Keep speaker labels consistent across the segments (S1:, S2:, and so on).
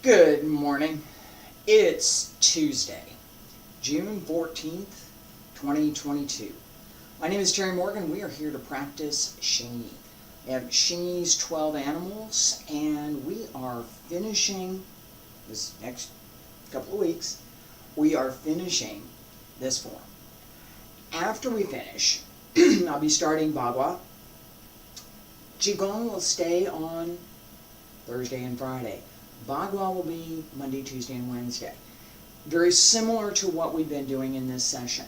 S1: Good morning. It's Tuesday, June 14th, 2022. My name is Terry Morgan. We are here to practice Xingyi. We have Xingyi's 12 Animals, and we are finishing this next couple of weeks. We are finishing this form. After we finish, I'll be starting Bagua. Qigong will stay on Thursday and Friday. Bagua will be Monday, Tuesday, and Wednesday. Very similar to what we've been doing in this session.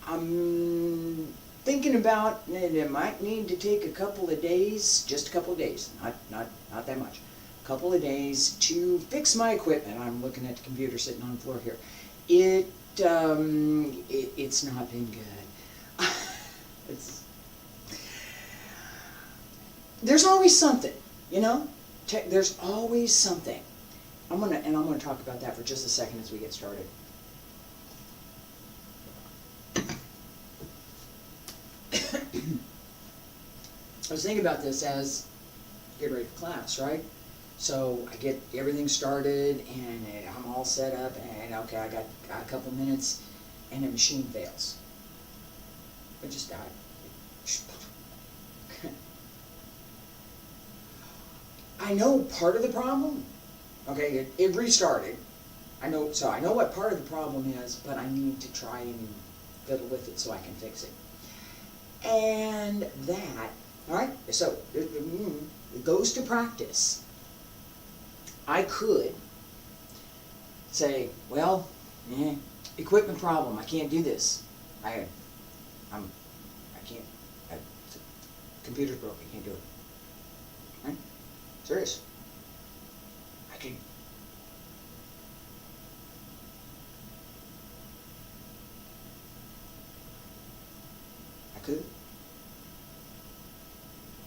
S1: I'm thinking about it might need to take a couple of days, just a couple of days, not that much, a couple of days to fix my equipment. I'm looking at the computer sitting on the floor here. It's not been good. There's always something, you know? There's always something. I'm gonna talk about that for just a second as we get started. I was thinking about this as get ready for class, right? So I get everything started and I'm all set up and okay, I got a couple minutes and the machine fails. It just died. I know part of the problem. Okay, it restarted. I know what part of the problem is, but I need to try and fiddle with it so I can fix it. And that, all right. So it goes to practice. I could say, well, equipment problem. I can't do this. I can't. The computer's broken. I can't do it. Right? Serious. I could.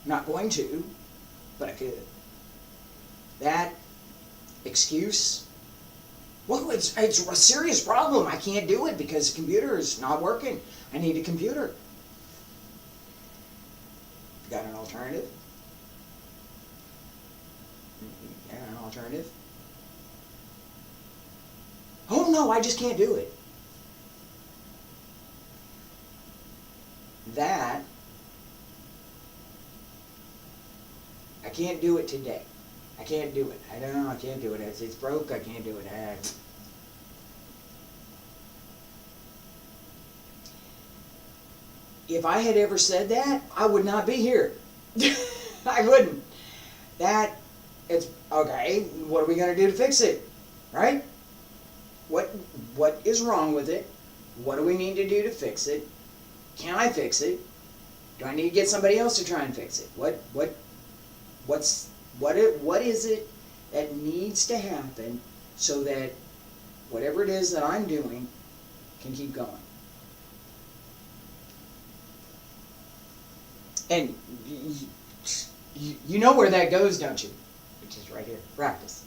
S1: Not going to, but I could. That excuse, well, it's a serious problem. I can't do it because the computer is not working. I need a computer. Got an alternative? Yeah, an alternative. Oh no, I just can't do it. That, I can't do it today. I can't do it. I don't know, I can't do it. It's broke, I can't do it. If I had ever said that, I would not be here. I wouldn't. It's okay, what are we going to do to fix it? Right? What is wrong with it? What do we need to do to fix it? Can I fix it? Do I need to get somebody else to try and fix it? What is it that needs to happen so that whatever it is that I'm doing can keep going? And you know where that goes, don't you? Which is right here. Practice.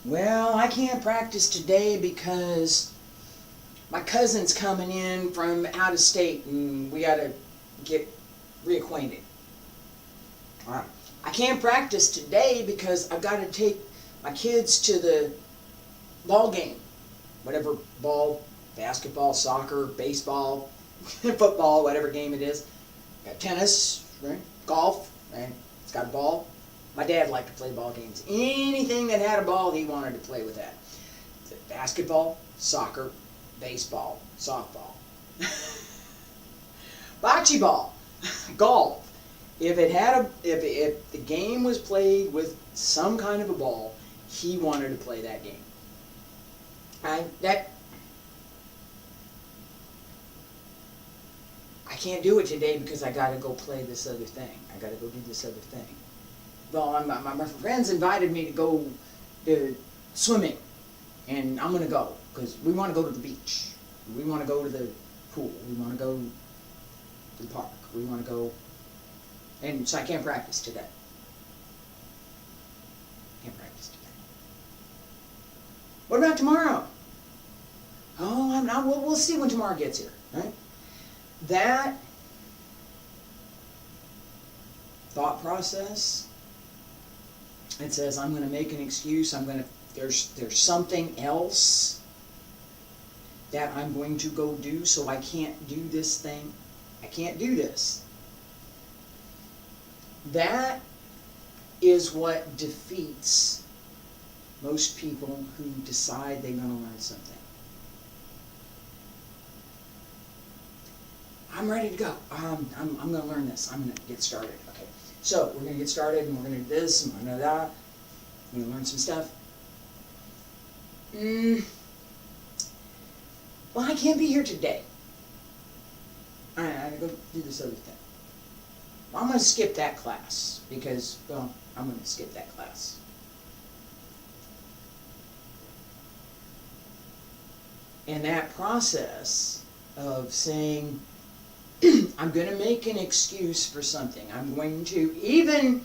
S1: Well, I can't practice today because my cousin's coming in from out of state and we got to get reacquainted. All right. I can't practice today because I've got to take my kids to the ball game. Whatever ball, basketball, soccer, baseball, football, whatever game it is. Got tennis, right? Golf, right? It's got a ball. My dad liked to play ball games. Anything that had a ball, he wanted to play with that. Basketball, soccer, baseball, softball, bocce ball, golf. If the game was played with some kind of a ball, he wanted to play that game. I can't do it today because I got to go play this other thing. I got to go do this other thing. Well, my friends invited me to go to swimming, and I'm going to go because we want to go to the beach. We want to go to the pool. We want to go to the park. We want to go, and so I can't practice today. Can't practice today. What about tomorrow? Oh, I'm not. We'll see when tomorrow gets here, right? That thought process. It says, I'm going to make an excuse. There's something else that I'm going to go do, so I can't do this thing. I can't do this. That is what defeats most people who decide they're going to learn something. I'm ready to go. I'm going to learn this. I'm going to get started. Okay. So we're going to get started, and we're going to do this, and we're going to do that. We're going to learn some stuff. Well, I can't be here today. I gotta go do this other thing. I'm going to skip that class because, well, I'm going to skip that class. And that process of saying, I'm going to make an excuse for something. I'm going to, even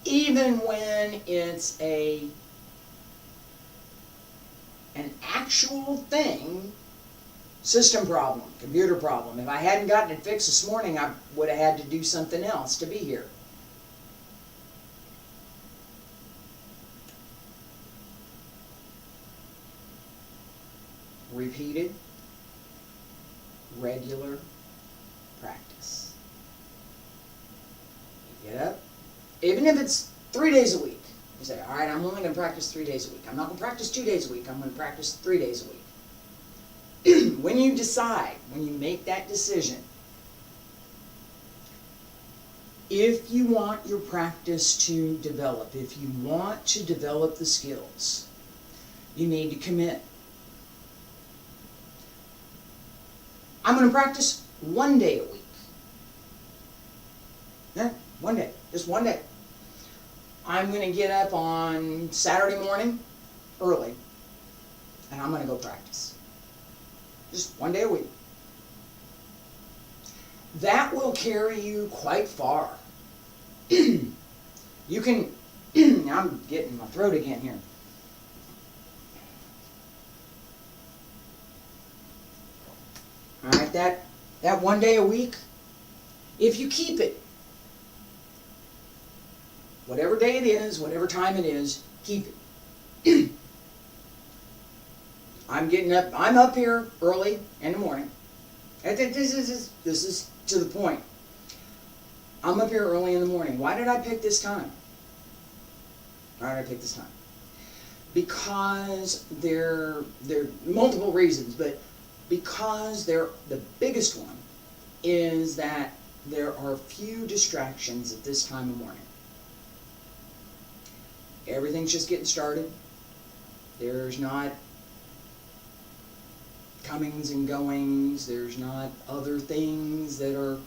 S1: when it's an actual thing, system problem, computer problem. If I hadn't gotten it fixed this morning, I would have had to do something else to be here. Repeated, regular practice. You get up, even if it's 3 days a week. You say, all right, I'm only going to practice 3 days a week. I'm not going to practice 2 days a week. I'm going to practice 3 days a week. When you decide, when you make that decision, if you want your practice to develop, if you want to develop the skills, you need to commit. I'm going to practice 1 day a week. Yeah, 1 day, just 1 day. I'm going to get up on Saturday morning early, and I'm going to go practice. Just 1 day a week. That will carry you quite far. You can, I'm getting my throat again here. All right, that 1 day a week, if you keep it, whatever day it is, whatever time it is, keep it. I'm up here early in the morning. This is to the point. I'm up here early in the morning. Why did I pick this time? Why did I pick this time? Because there are multiple reasons, but because the biggest one is that there are few distractions at this time of morning. Everything's just getting started. There's not comings and goings. There's not other things that are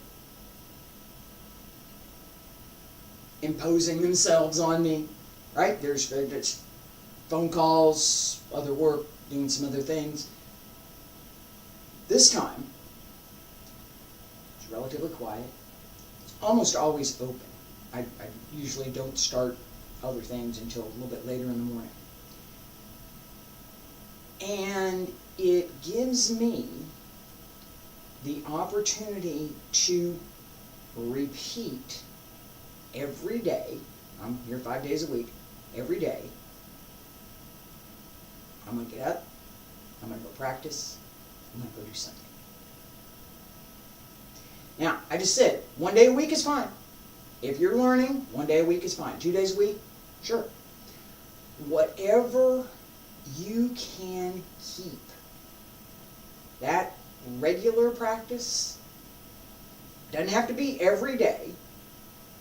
S1: imposing themselves on me, right? There's phone calls, other work, doing some other things. This time, it's relatively quiet. It's almost always open. I usually don't start other things until a little bit later in the morning. And it gives me the opportunity to repeat every day. I'm here 5 days a week. Every day, I'm going to get up, I'm going to go practice, I'm going to go do something. Now, I just said, 1 day a week is fine. If you're learning, 1 day a week is fine. 2 days a week, sure. Whatever you can keep. That regular practice doesn't have to be every day,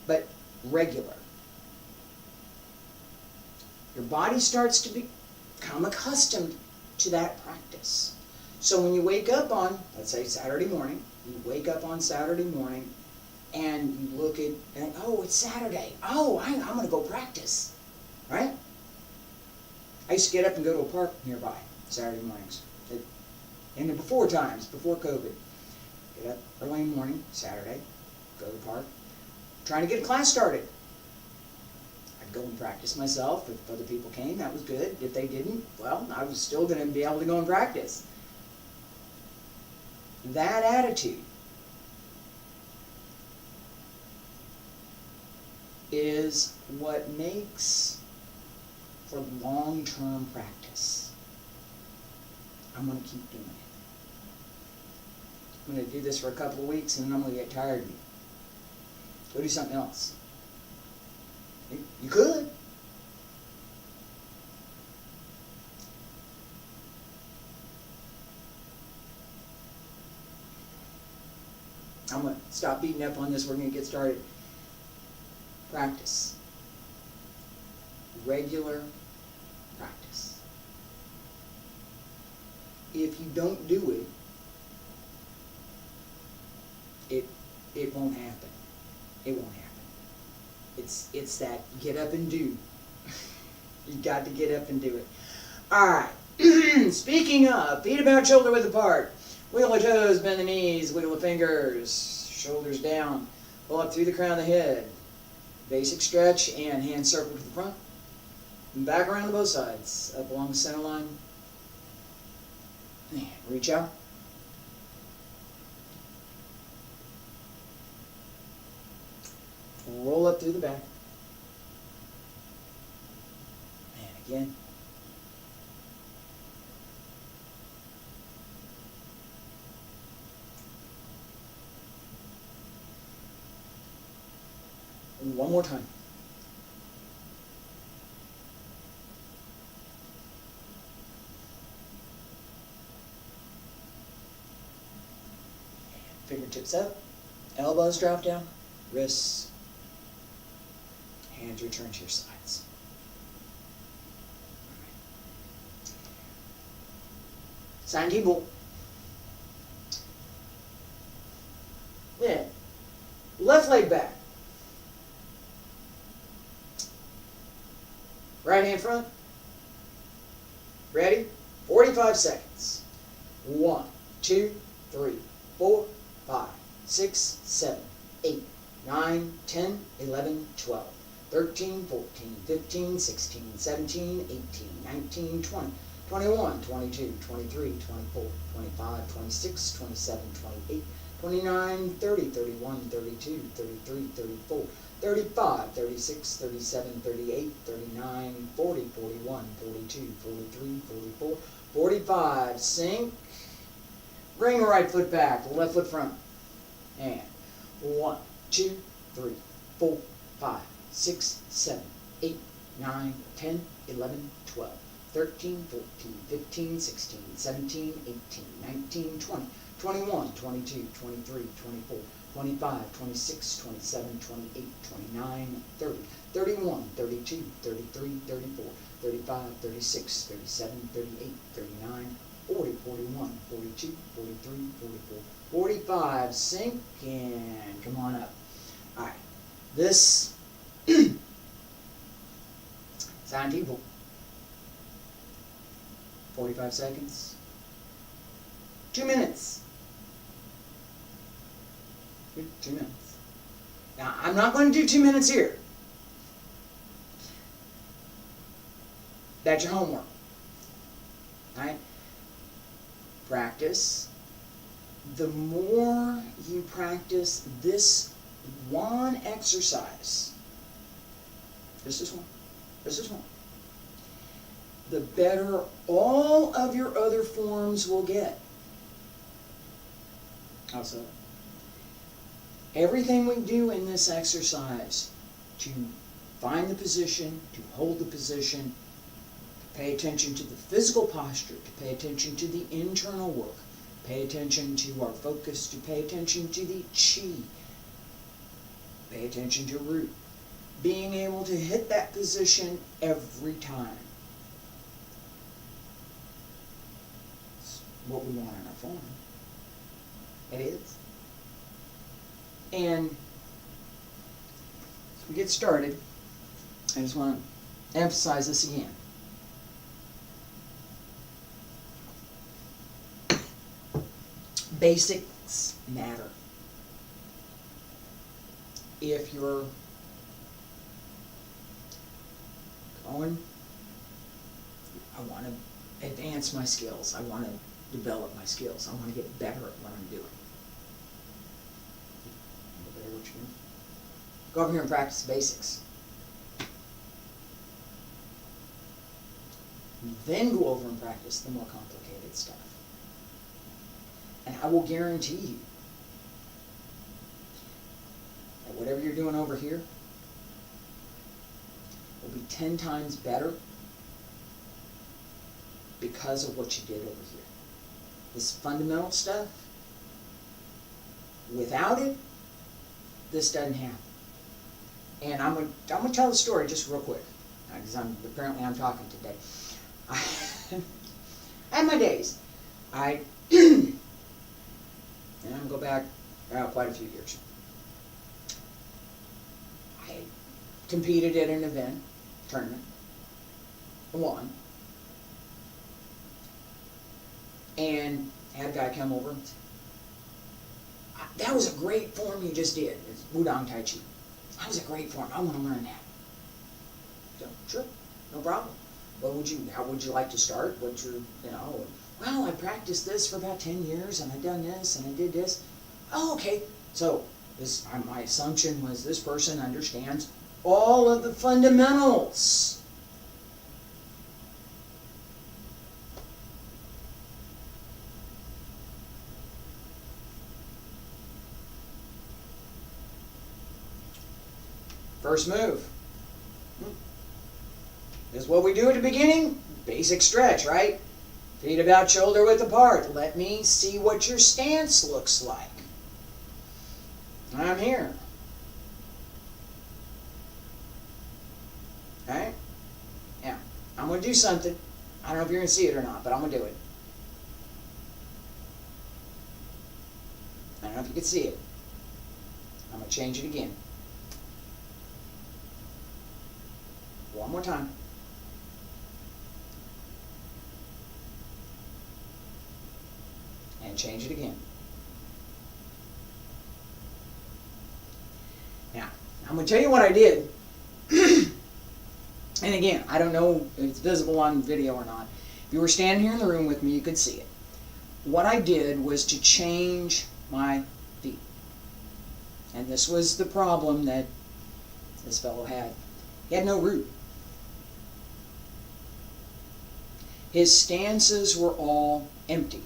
S1: but regular. Your body starts to become accustomed to that practice. So when you wake up on, let's say Saturday morning, you wake up on Saturday morning and you look at, oh, it's Saturday. Oh, I'm going to go practice, right? I used to get up and go to a park nearby Saturday mornings. In the before times, before COVID. Get up early in the morning, Saturday, go to the park, trying to get a class started. I'd go and practice myself. If other people came, that was good. If they didn't, well, I was still going to be able to go and practice. That attitude is what makes for long-term practice. I'm going to keep doing it. I'm going to do this for a couple of weeks and then I'm going to get tired of you. Go do something else. You could. I'm going to stop beating up on this. We're going to get started. Practice. Regular practice. If you don't do it, it won't happen. It won't happen. It's that get up and do. You got to get up and do it. Alright. Speaking of, feet about shoulder width apart. Wiggle the toes, bend the knees, wiggle the fingers, shoulders down. Pull up through the crown of the head. Basic stretch and hand circle to the front. And back around to both sides. Up along the center line. And reach out. Roll up through the back. And again. One more time. Fingertips up, elbows drop down, wrists, hands return to your sides. Xingyi Twelve. Then, left leg back. Right hand front. Ready? 45 seconds. 1, 2, 3, 4, 5, 6, 7, 8, 9, 10, 11, 12, 13, 14, 15, 16, 17, 18, 19, 20, 21, 22, 23, 24, 25, 26, 27, 28, 29, 30, 31, 32, 33, 34, 35, 36, 37, 38, 39, 40, 41, 42, 43, 44, 45. Sink. Bring the right foot back, left foot front. And 1, 2, 3, 4, 5, 6, 7, 8, 9, 10, 11, 12, 13, 14, 15, 16, 17, 18, 19, 20, 21, 22, 23, 24, 25, 26, 27, 28, 29, 30, 31, 32, 33, 34, 35, 36, 37, 38, 39, 40, 41, 42, 43, 44, 45. Sink and come on up. Alright. This Xingyi Twelve. 45 seconds. 2 minutes. 2 minutes. Now, I'm not going to do 2 minutes here. That's your homework. Alright? Practice. The more you practice this one exercise, this is one, the better all of your other forms will get. Also, everything we do in this exercise, to find the position, to hold the position, to pay attention to the physical posture, to pay attention to the internal work, pay attention to our focus, to pay attention to the chi, pay attention to root, being able to hit that position every time. It's what we want in our form. It is. And as we get started, I just want to emphasize this again. Basics matter. If you're going, I want to advance my skills. I want to develop my skills. I want to get better at what I'm doing. Go over here and practice the basics. Then go over and practice the more complicated stuff. And I will guarantee you that whatever you're doing over here will be 10 times better because of what you did over here. This fundamental stuff, without it, this doesn't happen. And I'm gonna tell the story just real quick, because apparently I'm talking today. I had my days. And I'm gonna go back quite a few years. I competed at an event, tournament, won, and had a guy come over and say, "That was a great form you just did. It's Wudang Tai Chi. That was a great form. I want to learn that." So, sure, no problem. How would you like to start? What's your, well, I practiced this for about 10 years, and I've done this, and I did this. Oh, okay. So, my assumption was this person understands all of the fundamentals. First move. This is what we do at the beginning. Basic stretch, right? Feet about shoulder width apart. Let me see what your stance looks like. I'm here. Okay? Now, I'm going to do something. I don't know if you're going to see it or not, but I'm going to do it. I don't know if you can see it. I'm going to change it again. One more time. And change it again. Now, I'm going to tell you what I did. And again, I don't know if it's visible on video or not. If you were standing here in the room with me, you could see it. What I did was to change my feet. And this was the problem that this fellow had. He had no root. His stances were all empty.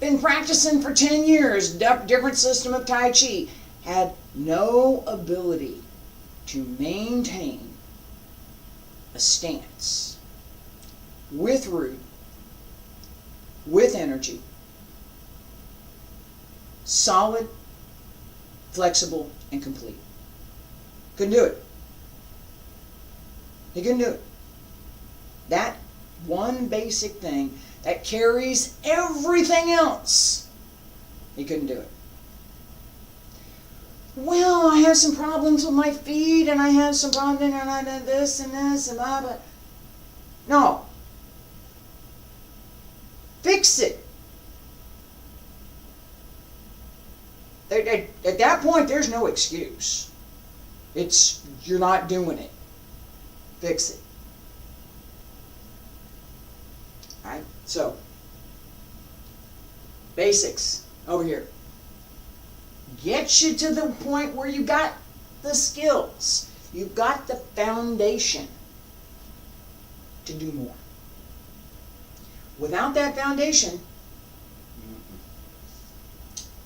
S1: Been practicing for 10 years, different system of Tai Chi, had no ability to maintain a stance with root, with energy, solid, flexible, and complete. Couldn't do it. He couldn't do it. That one basic thing that carries everything else, he couldn't do it. Well, I have some problems with my feet, and I have some problems, and I did this and this and blah, blah. No. Fix it. At that point, there's no excuse. You're not doing it. Fix it. Alright, so basics over here. Get you to the point where you got the skills. You've got the foundation to do more. Without that foundation,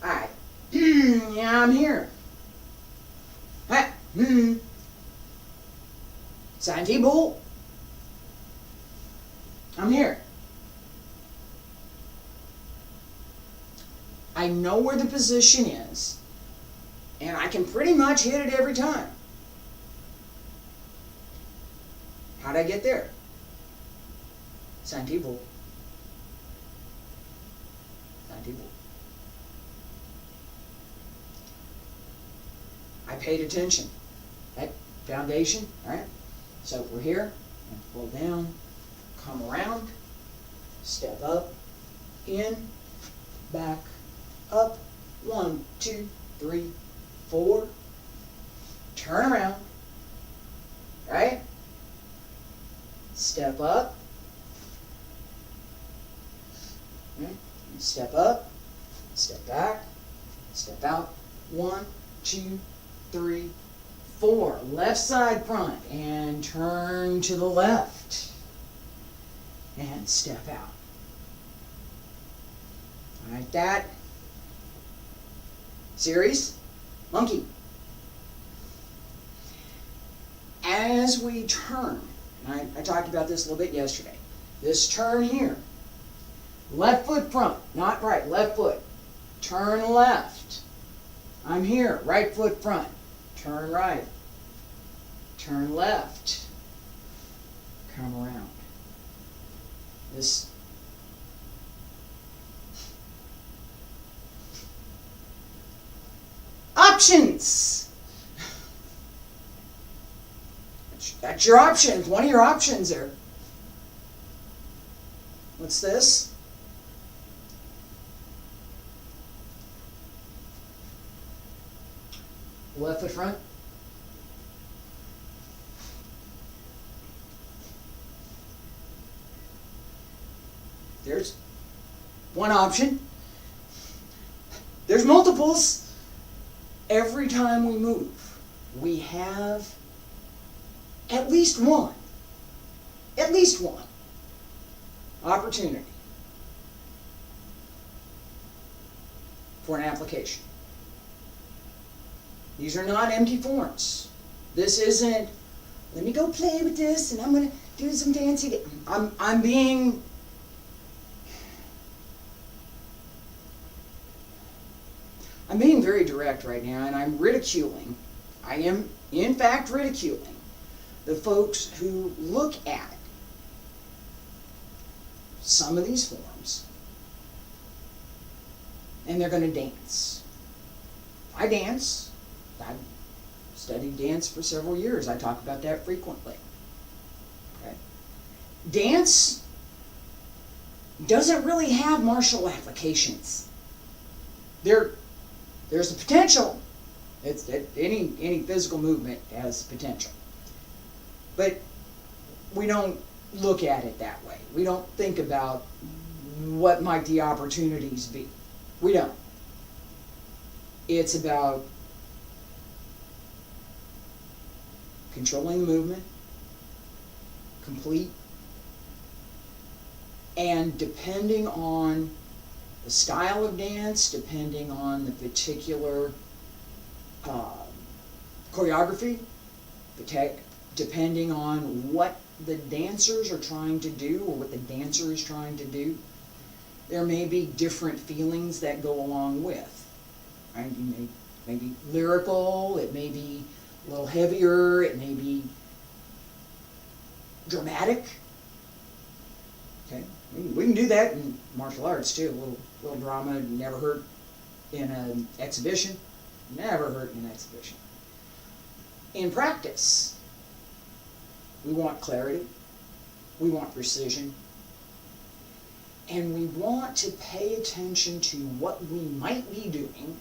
S1: alright, yeah, I'm here. Santi Bull, I'm here. I know where the position is, and I can pretty much hit it every time. How'd I get there? Santi Bull. Santi Bull. I paid attention. That foundation, all right? So we're here, and pull down, come around, step up, in, back, up, 1, 2, 3, 4, turn around, right? Step up, right? Step up, step back, step out, 1, 2, 3, 4. Left side front and turn to the left and step out. Like that. Series, monkey. As we turn, and I talked about this a little bit yesterday, this turn here, left foot front, not right, left foot, turn left. I'm here, right foot front, turn right, turn left, come around. This options. That's your options, one of your options there. What's this? Left foot front. There's one option. There's multiples. Every time we move, we have at least one opportunity for an application. These are not empty forms. This isn't, let me go play with this and I'm going to do some fancy. I'm being very direct right now, and I'm ridiculing. I am, in fact, ridiculing the folks who look at some of these forms and they're going to dance. I dance. I've studied dance for several years. I talk about that frequently. Okay. Dance doesn't really have martial applications. There's the potential. It's any physical movement has potential. But we don't look at it that way. We don't think about what might the opportunities be. We don't. It's about controlling the movement, complete, and depending on the style of dance, depending on the particular choreography, depending on what the dancers are trying to do or what the dancer is trying to do, there may be different feelings that go along with. Right? You may be lyrical, it may be a little heavier, it may be dramatic. Okay, we can do that in martial arts too. A little drama never hurt in an exhibition. Never hurt in an exhibition. In practice, we want clarity, we want precision, and we want to pay attention to what we might be doing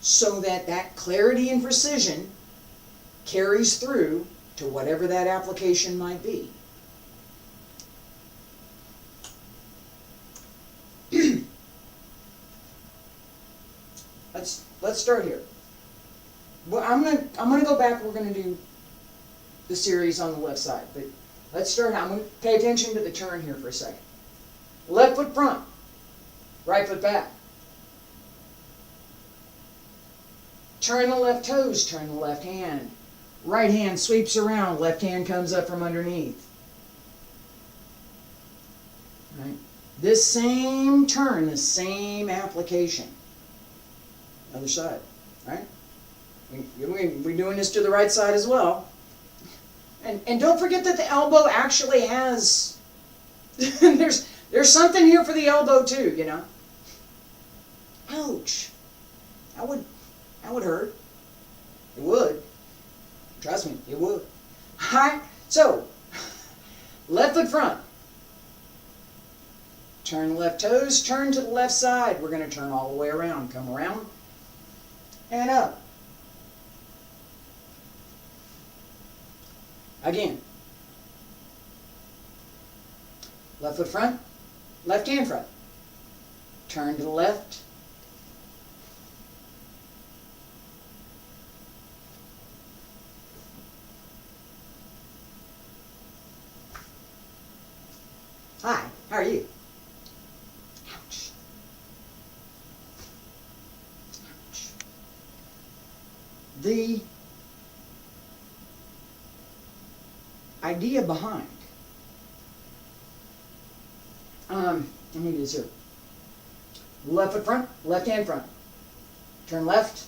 S1: so that that clarity and precision carries through to whatever that application might be. Let's start here. Well, I'm gonna go back. We're gonna do the series on the left side, but let's start now. I'm gonna pay attention to the turn here for a second. Left foot front, right foot back. Turn the left toes, turn the left hand. Right hand sweeps around, left hand comes up from underneath. Right? This same turn, the same application. Other side, right? We're doing this to the right side as well. And don't forget that the elbow actually has, there's something here for the elbow too, you know. Ouch. That would hurt. It would. Trust me, it would. Alright, so, left foot front. Turn the left toes, turn to the left side. We're going to turn all the way around. Come around and up. Again. Left foot front, left hand front. Turn to the left. How are you? Ouch. Ouch. The idea behind, let me do this here. Left foot front, left hand front. Turn left.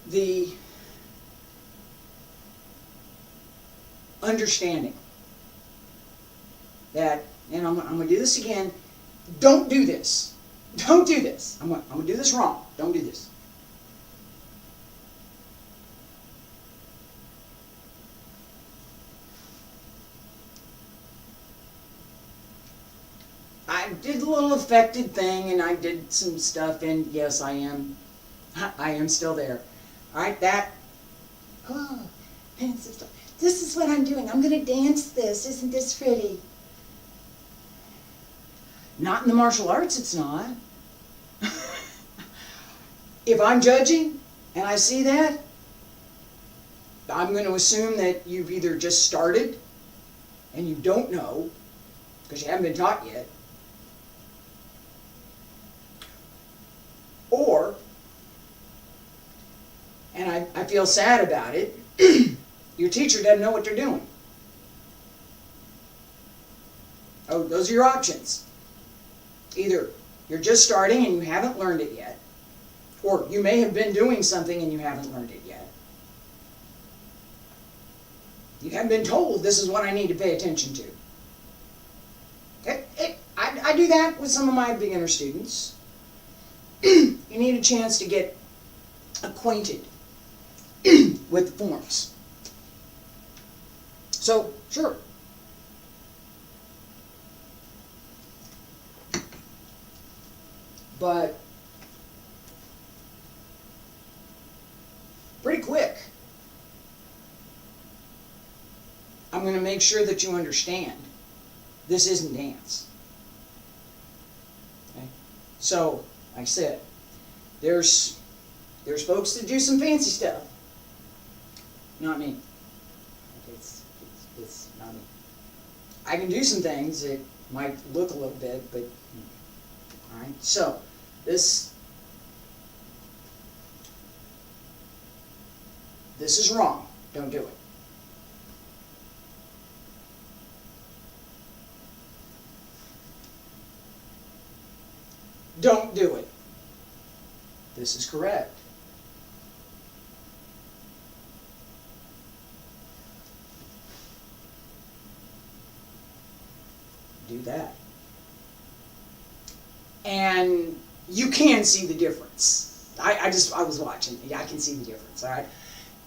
S1: The understanding that, and I'm going to do this again, don't do this. Don't do this. I'm going to do this wrong. Don't do this. I did a little affected thing, and I did some stuff, and yes, I am still there. All right, that. Oh, pensive stuff. This is what I'm doing. I'm going to dance this. Isn't this pretty? Not in the martial arts, it's not. If I'm judging and I see that, I'm going to assume that you've either just started and you don't know because you haven't been taught yet, or, and I feel sad about it, your teacher doesn't know what they're doing. Oh, those are your options. Either you're just starting and you haven't learned it yet, or you may have been doing something and you haven't learned it yet. You haven't been told this is what I need to pay attention to. I do that with some of my beginner students. You need a chance to get acquainted with the forms. So, sure. But pretty quick, I'm going to make sure that you understand this isn't dance. Okay? So, like I said, there's folks that do some fancy stuff. Not me. It's not me. I can do some things that might look a little bit, but all right. So this is wrong. Don't do it. Don't do it. This is correct. Do that. And you can see the difference. I was watching. Yeah, I can see the difference. All right.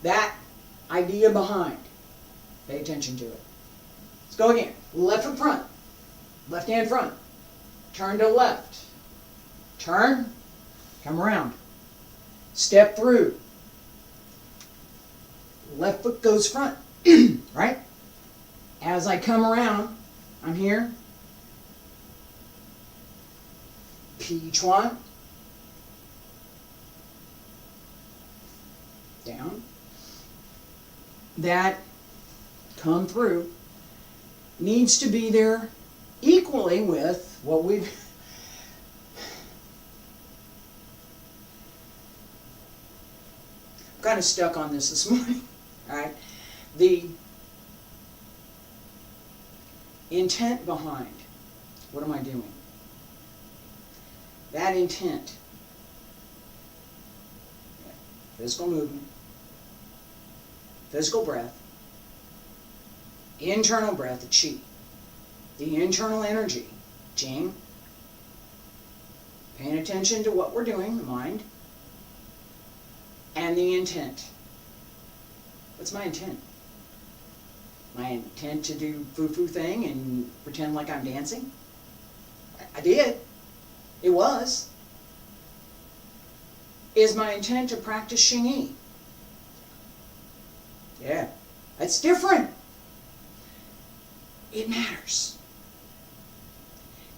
S1: That idea behind. Pay attention to it. Let's go again. Left foot front. Left hand front. Turn to left. Turn. Come around. Step through. Left foot goes front. Right? As I come around, I'm here. Pi Chuan. Down. That come through needs to be there equally with what we've kind of stuck on this morning. All right. The intent behind what am I doing? That intent, physical movement, physical breath, internal breath, the qi, the internal energy, jing, paying attention to what we're doing, the mind, and the intent. What's my intent? My intent to do foo-foo thing and pretend like I'm dancing? I did. It was. Is my intent to practice Xingyi? Yeah. That's different. It matters.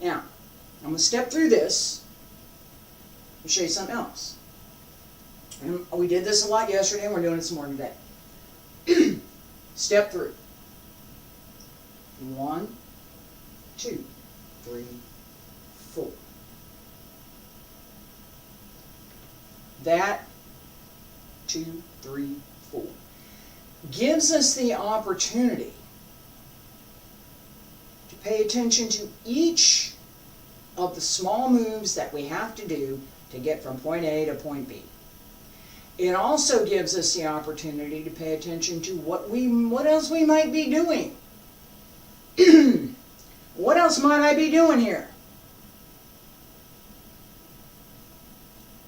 S1: Now, I'm going to step through this and show you something else. And we did this a lot yesterday, and we're doing it some more today. Step through. 1, 2, 3, 4. That 2, 3, 4 gives us the opportunity to pay attention to each of the small moves that we have to do to get from point A to point B. It also gives us the opportunity to pay attention to what else we might be doing. What else might I be doing here?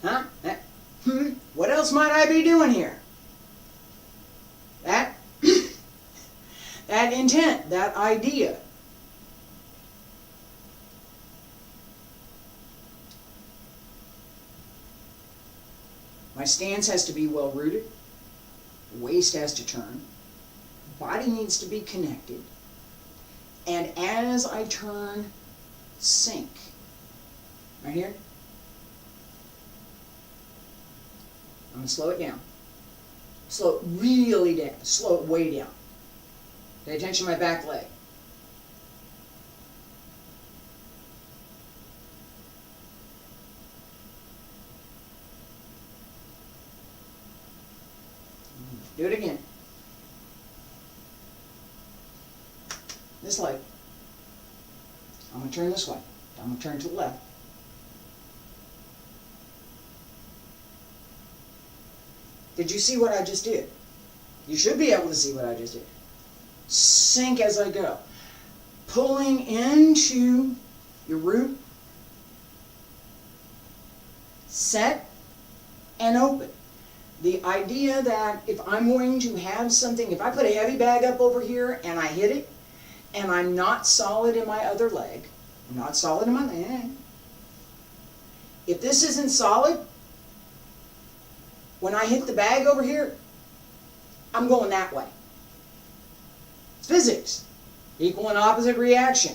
S1: Huh? What else might I be doing here? That that intent, that idea. My stance has to be well rooted. Waist has to turn. Body needs to be connected. And as I turn, sink. Right here. I'm going to slow it down. Slow it really down. Slow it way down. Pay attention to my back leg. Do it again. This leg. I'm going to turn this way. I'm going to turn to the left. Did you see what I just did? You should be able to see what I just did. Sink as I go. Pulling into your root. Set and open. The idea that if I'm going to have something, if I put a heavy bag up over here and I hit it, and I'm not solid in my other leg, I'm not solid in my leg. If this isn't solid, when I hit the bag over here, I'm going that way. It's physics. Equal and opposite reaction.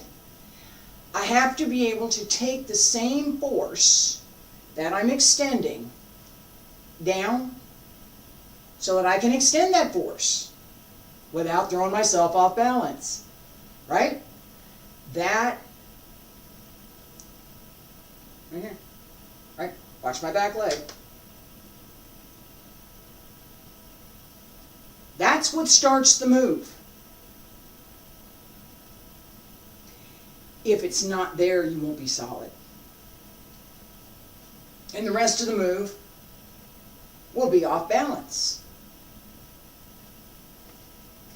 S1: I have to be able to take the same force that I'm extending down so that I can extend that force without throwing myself off balance. Right? That, right here. Right? Watch my back leg. That's what starts the move. If it's not there, you won't be solid. And the rest of the move will be off balance.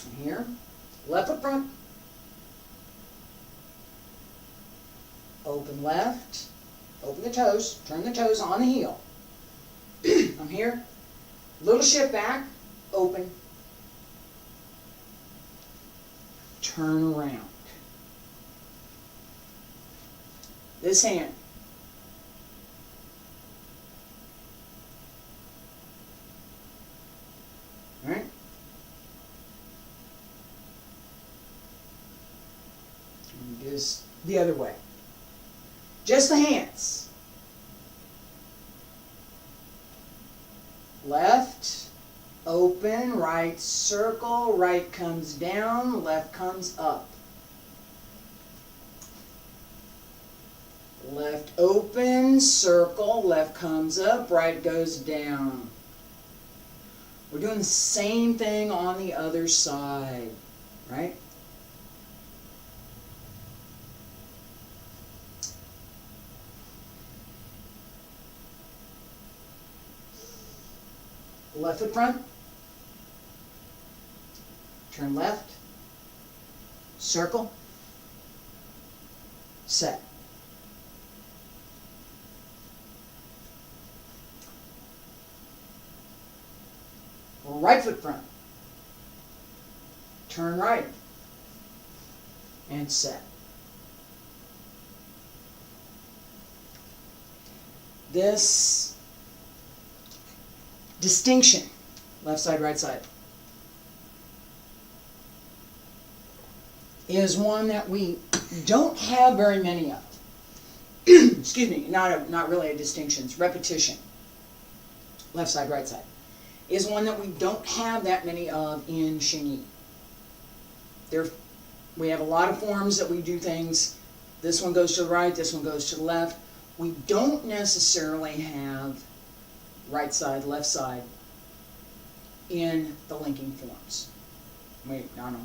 S1: And here, left foot front. Open left. Open the toes. Turn the toes on the heel. I'm here. Little shift back. Open. Turn around. This hand. All right? And just the other way. Just the hands. Left. Open, right circle, right comes down, left comes up. Left open, circle, left comes up, right goes down. We're doing the same thing on the other side, right? Left foot front. Turn left. Circle. Set. Right foot front. Turn right. And set. This distinction, left side, right side, is one that we don't have very many of. Excuse me, not really a distinction, it's repetition. left side, right side, is one that we don't have that many of in Xingyi. We have a lot of forms that we do things, this one goes to the right, this one goes to the left. We don't necessarily have right side, left side in the linking forms. Wait, no.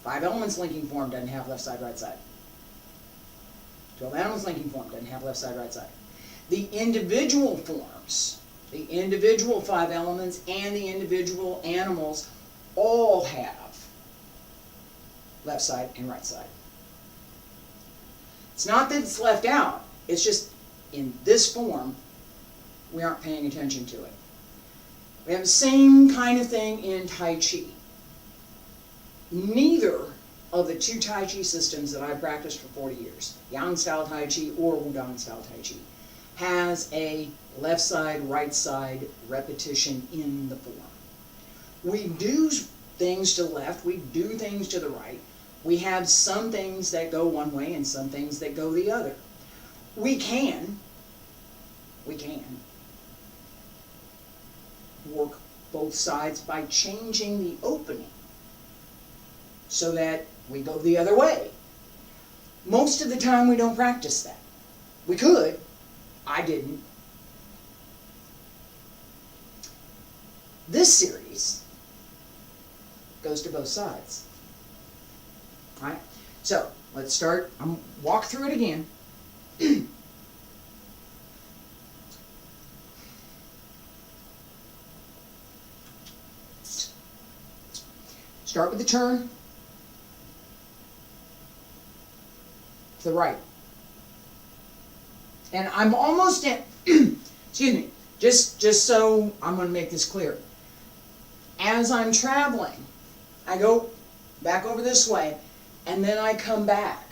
S1: 5 elements linking form doesn't have left side, right side. 12 animals linking form doesn't have left side, right side. The individual forms, the individual 5 elements and the individual animals all have left side and right side. It's not that it's left out, it's just in this form we aren't paying attention to it. We have the same kind of thing in Tai Chi. Neither of the 2 Tai Chi systems that I've practiced for 40 years, Yang style Tai Chi or Wudang style Tai Chi, has a left side, right side repetition in the form. We do things to the left, we do things to the right. We have some things that go one way and some things that go the other. We can work both sides by changing the opening so that we go the other way. Most of the time we don't practice that. We could, I didn't. This series goes to both sides. All right, so let's start. I'm walk through it again. Start with the turn to the right. And I'm almost at, excuse me, just so I'm going to make this clear. As I'm traveling, I go back over this way, and then I come back,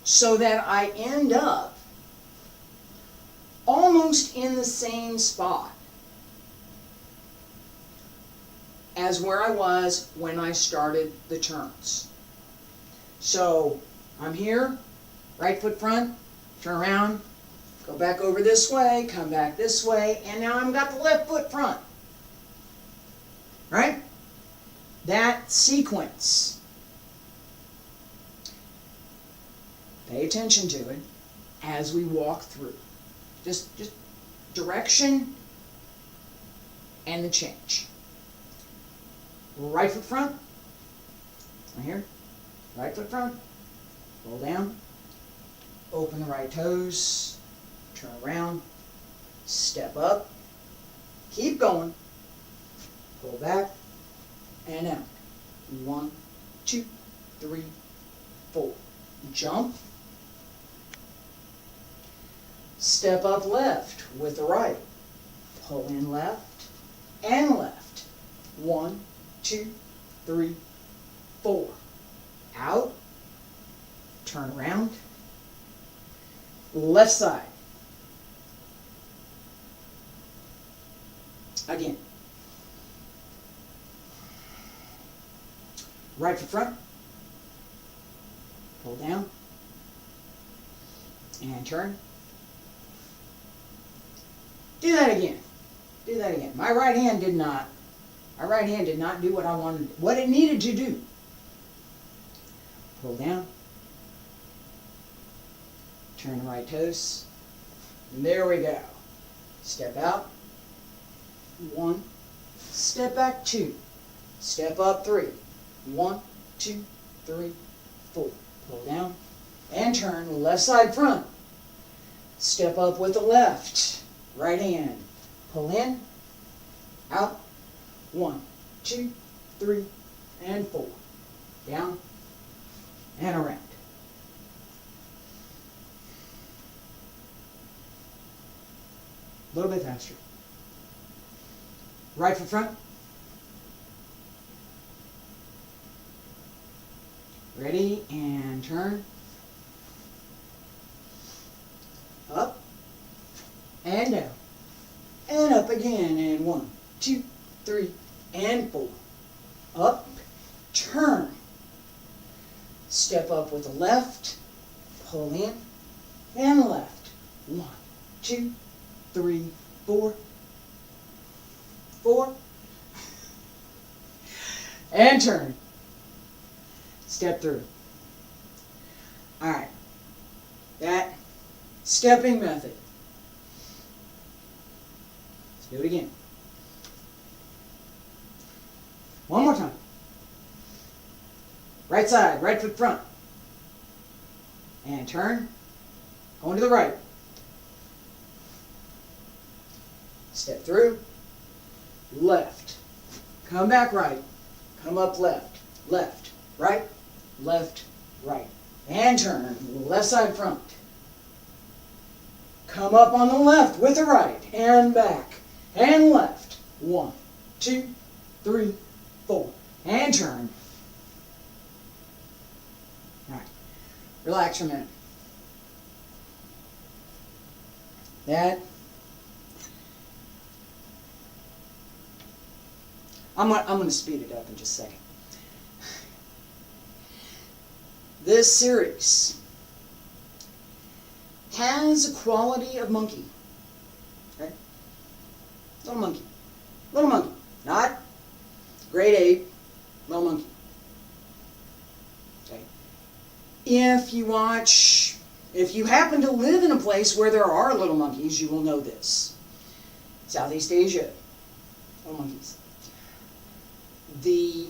S1: so that I end up almost in the same spot as where I was when I started the turns. So I'm here, right foot front, turn around, go back over this way, come back this way, and now I've got the left foot front. Right? That sequence. Pay attention to it as we walk through. Just direction and the change. Right foot front. Right here. Right foot front. Roll down. Open the right toes. Turn around. Step up. Keep going. Pull back. And out. 1, 2, 3, 4. Jump. Step up left with the right. Pull in left and left. 1, 2, 3, 4. Out. Turn around. Left side. Again. Right foot front. Pull down. And turn. Do that again. Do that again. My right hand did not do what I wanted, what it needed to do. Pull down. Turn the right toes. And there we go. Step out. 1. Step back 2. Step up 3. 1, 2, 3, 4. Pull down. And turn left side front. Step up with the left. Right hand. Pull in. Out. 1, 2, 3, and 4. Down and around. A little bit faster. Right foot front. Ready, and turn. Up and down. And up again. And 1, 2, 3, and 4. Up, turn. Step up with the left, pull in, and left. 1, 2, 3, 4, and turn. Step through. All right. That stepping method. Let's do it again. One more time. Right side, right foot front. And turn. Going to the right. Step through. Left. Come back right. Come up left. Left. Right. Left. Right. And turn. Left side front. Come up on the left with the right. And back. And left. 1, 2, 3, 4. And turn. All right. Relax for a minute. That. I'm going to speed it up in just a second. This series has a quality of monkey. Okay? Little monkey. Little monkey. Not grade 8. Little monkey. Okay? If you happen to live in a place where there are little monkeys, you will know this. Southeast Asia. Little monkeys. The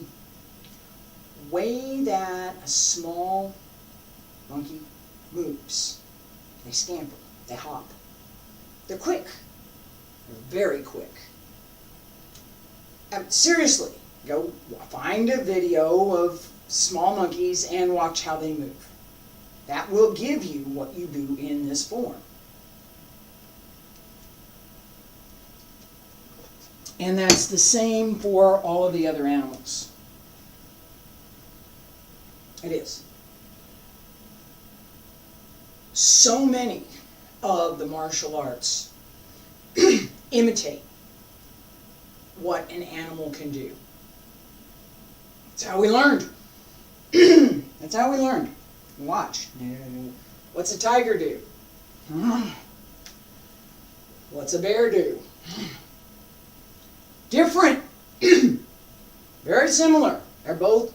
S1: way that a small monkey moves, they scamper, they hop. They're quick. They're very quick. Seriously, go find a video of small monkeys and watch how they move. That will give you what you do in this form. And that's the same for all of the other animals. It is. So many of the martial arts imitate what an animal can do. That's how we learned. That's how we learned. Watch. What's a tiger do? What's a bear do? Different. Very similar. They're both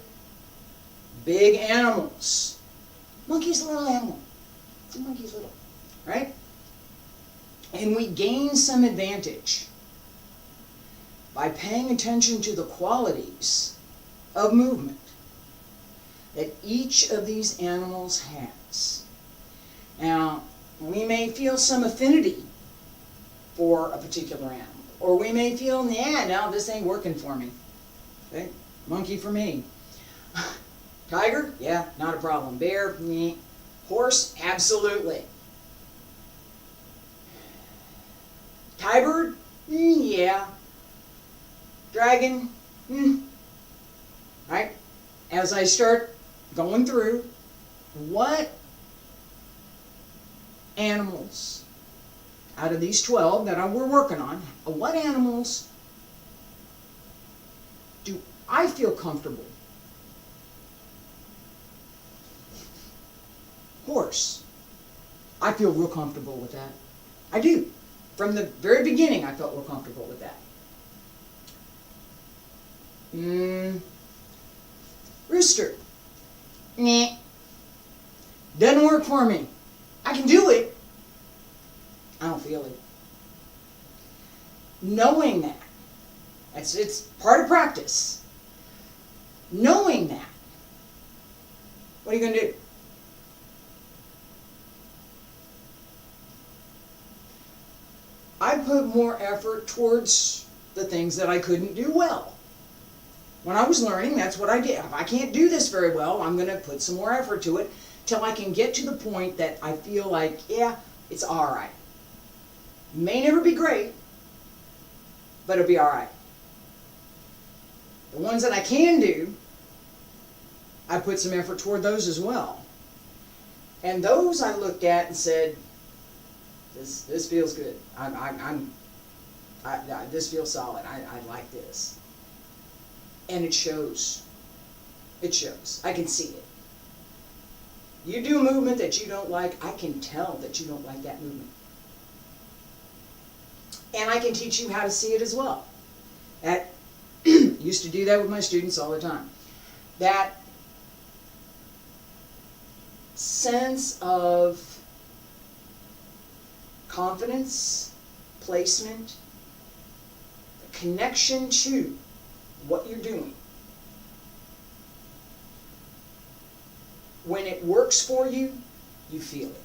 S1: big animals. Monkey's a little animal. The monkey's little. Right? And we gain some advantage by paying attention to the qualities of movement that each of these animals has. Now, we may feel some affinity for a particular animal. Or we may feel, yeah, no, this ain't working for me. Okay? Monkey for me. Tiger? Yeah, not a problem. Bear? Meh. Horse? Absolutely. Tiger? Yeah. Dragon? Right? As I start going through, what animals out of these 12 that we're working on, what animals do I feel comfortable? Horse. I feel real comfortable with that. I do. From the very beginning, I felt real comfortable with that. Rooster. Nah. Doesn't work for me. I can do it. I don't feel it. Knowing that. It's part of practice. Knowing that. What are you going to do? I put more effort towards the things that I couldn't do well. When I was learning, that's what I did. If I can't do this very well, I'm going to put some more effort to it till I can get to the point that I feel like, yeah, it's all right. May never be great, but it'll be all right. The ones that I can do, I put some effort toward those as well. And those I looked at and said, this feels good. This feels solid. I like this. And it shows. It shows. I can see it. You do a movement that you don't like, I can tell that you don't like that movement. And I can teach you how to see it as well. That used to do that with my students all the time. That sense of confidence, placement, connection to what you're doing. When it works for you, you feel it.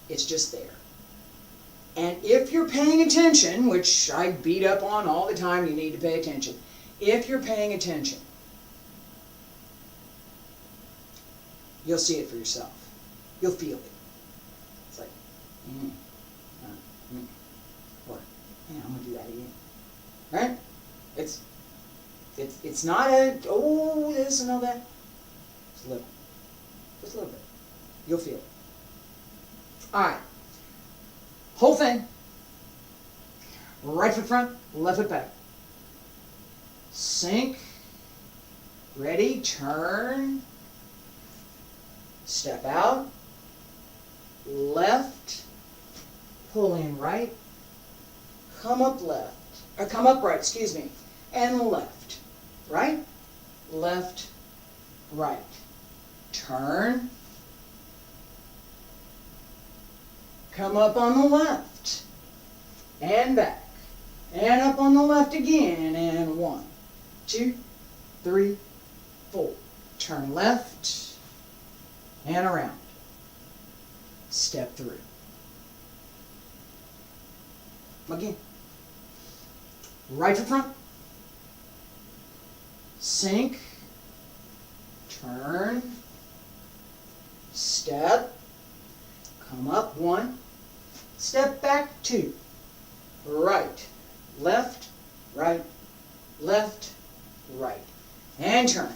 S1: It's just there. And if you're paying attention, which I beat up on all the time, you need to pay attention. If you're paying attention, you'll see it for yourself. You'll feel it. It's like, or, I'm going to do that again. Right? It's not a, oh, this and all that. It's a little. Just a little bit. You'll feel it. All right. Whole thing. Right foot front, left foot back. Sink. Ready, turn. Step out. Left. Pull in right. Come up left. Or come up right, excuse me. And left. Right? Left. Right. Turn. Come up on the left. And back. And up on the left again. And 1, 2, 3, 4. Turn left. And around. Step through. Again. Right foot front. Sink. Turn. Step. Come up 1. Step back 2. Right. Left. Right. Left. Right. And turn.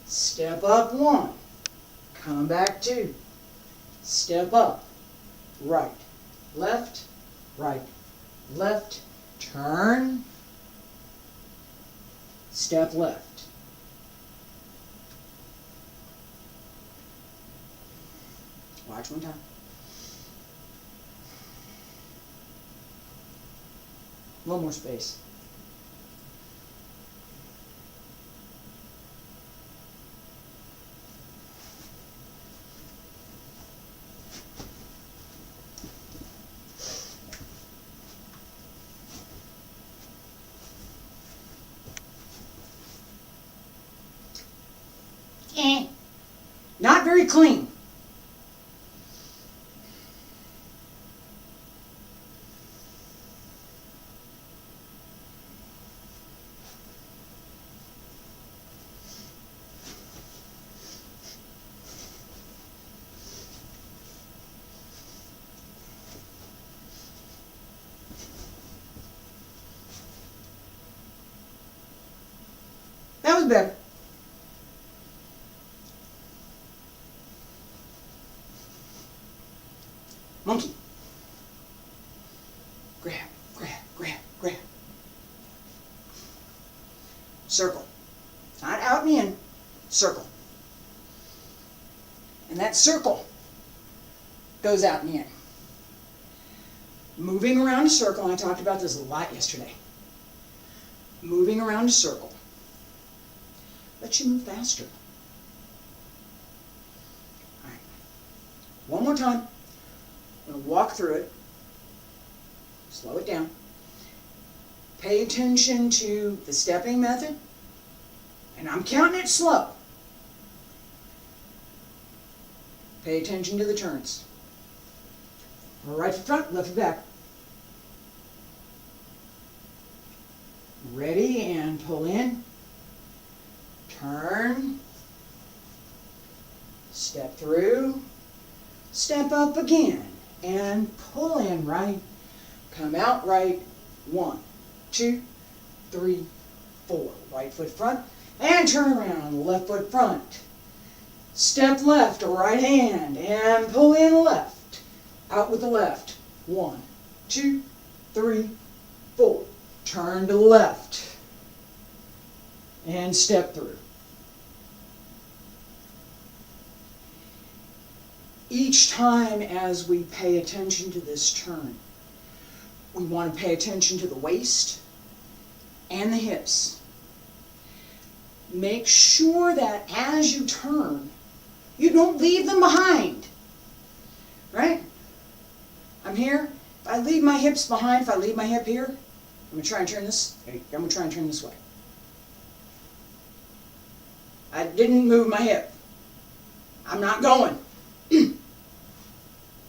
S1: Step up 1. Come back 2. Step up. Right. Left. Right. Left. Turn. Step left. Watch one time. A little more space. Not very clean. That was better. Monkey. Grab, grab, grab, grab. Circle. Not out and in. Circle. And that circle goes out and in. Moving around a circle, and I talked about this a lot yesterday. Moving around a circle lets you move faster. All right. One more time. I'm going to walk through it. Slow it down. Pay attention to the stepping method. And I'm counting it slow. Pay attention to the turns. Right foot front, left foot back. Ready, and pull in. Turn. Step through. Step up again. And pull in right. Come out right. 1, 2, 3, 4. Right foot front. And turn around. Left foot front. Step left, right hand. And pull in left. Out with the left. 1, 2, 3, 4. Turn to the left. And step through. Each time as we pay attention to this turn, We want to pay attention to the waist and the hips. Make sure that as you turn, you don't leave them behind. Right? I'm here. If I leave my hips behind, if I leave my hip here, I'm going to try and turn this. I'm going to try and turn this way. I didn't move my hip. I'm not going.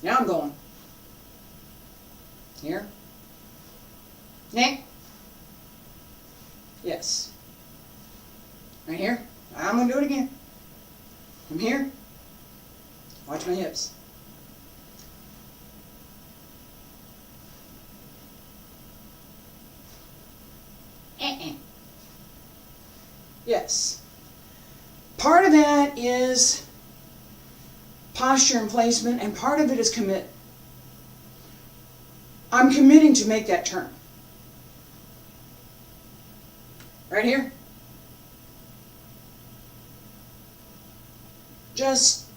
S1: Now I'm going. Here. Neck. Yes. Right here. I'm going to do it again. I'm here. Watch my hips. Yes. Part of that is posture and placement, and part of it is commit. I'm committing to make that turn. Right here. Just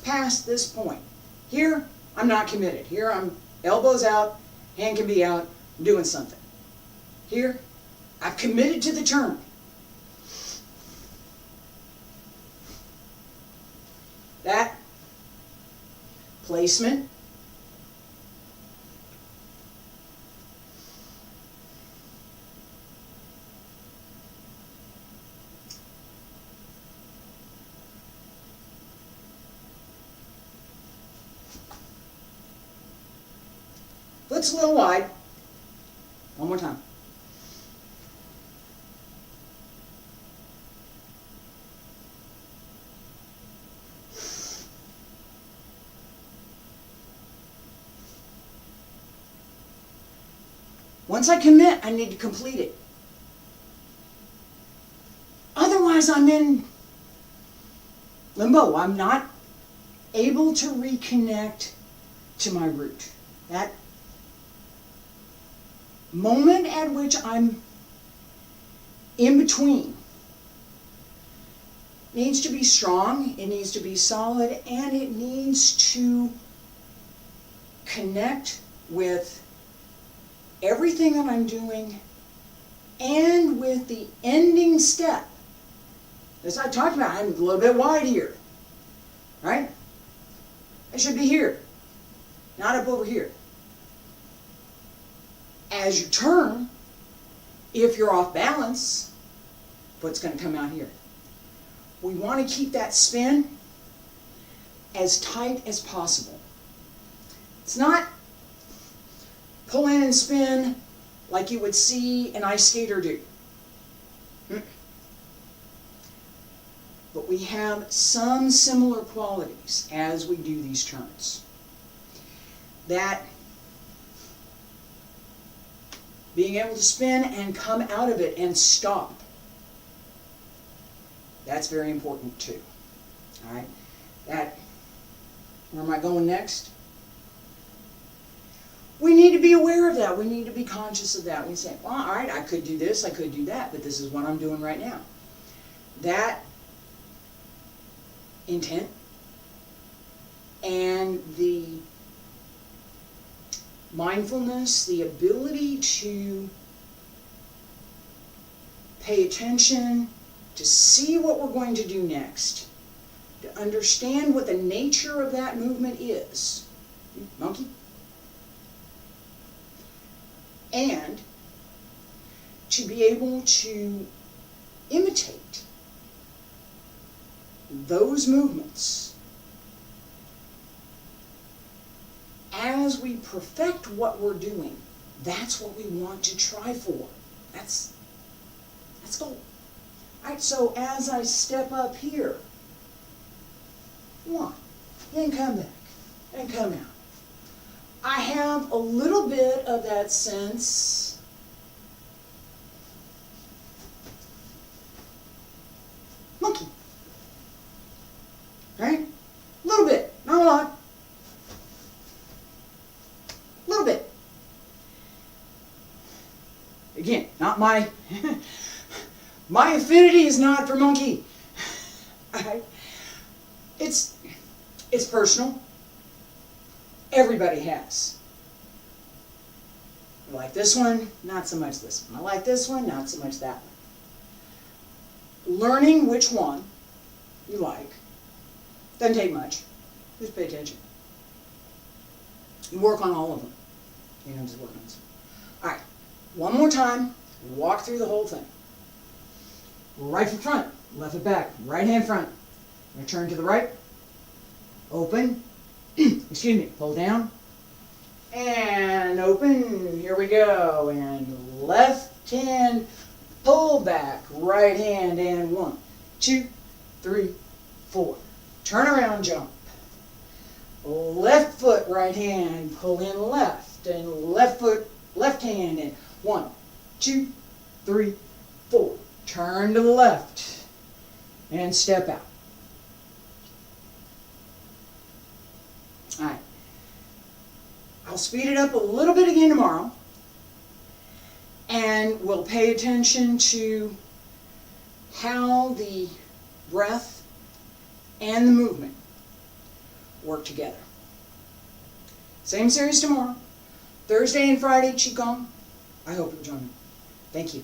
S1: past this point. Here, I'm not committed. Here, I'm elbows out, hand can be out, I'm doing something. Here, I've committed to the turn. That placement. Foot's a little wide. One more time. Once I commit, I need to complete it. Otherwise, I'm in limbo. I'm not able to reconnect to my root. That moment at which I'm in between needs to be strong, it needs to be solid, and it needs to connect with everything that I'm doing and with the ending step. As I talked about, I'm a little bit wide here, right? I should be here, not up over here. As you turn, if you're off balance, foot's going to come out here. We want to keep that spin as tight as possible. It's not pull in and spin like you would see an ice skater do. But we have some similar qualities as we do these turns. That being able to spin and come out of it and stop. That's very important too. All right. That, where am I going next? We need to be aware of that. We need to be conscious of that. We say, well, all right, I could do this, I could do that, but this is what I'm doing right now. That intent and the mindfulness, the ability to pay attention, to see what we're going to do next, to understand what the nature of that movement is. Monkey. And to be able to imitate those movements as we perfect what we're doing. That's what we want to try for. That's goal. Alright, so as I step up here, one, then come back, and come out. I have a little bit of that sense monkey. Right? A little bit, not a lot. A little bit. Again, not my my affinity is not for monkey. It's personal. Everybody has. I like this one, not so much this one. I like this one, not so much that one. Learning which one you like doesn't take much. Just pay attention. You work on all of them. You know, just work on this. All right, one more time. Walk through the whole thing. Right foot front, left foot back, right hand front. Turn to the right. Open. Excuse me. Pull down. And open. Here we go. And left hand, pull back. Right hand, and 1, 2, 3, 4. Turn around, jump. Left foot, right hand, pull in left. And left foot, left hand, and 1, 2, 3, 4. Turn to the left. And step out. All right. I'll speed it up a little bit again tomorrow. And we'll pay attention to how the breath and the movement work together. Same series tomorrow. Thursday and Friday, Qigong. I hope you'll join me. Thank you.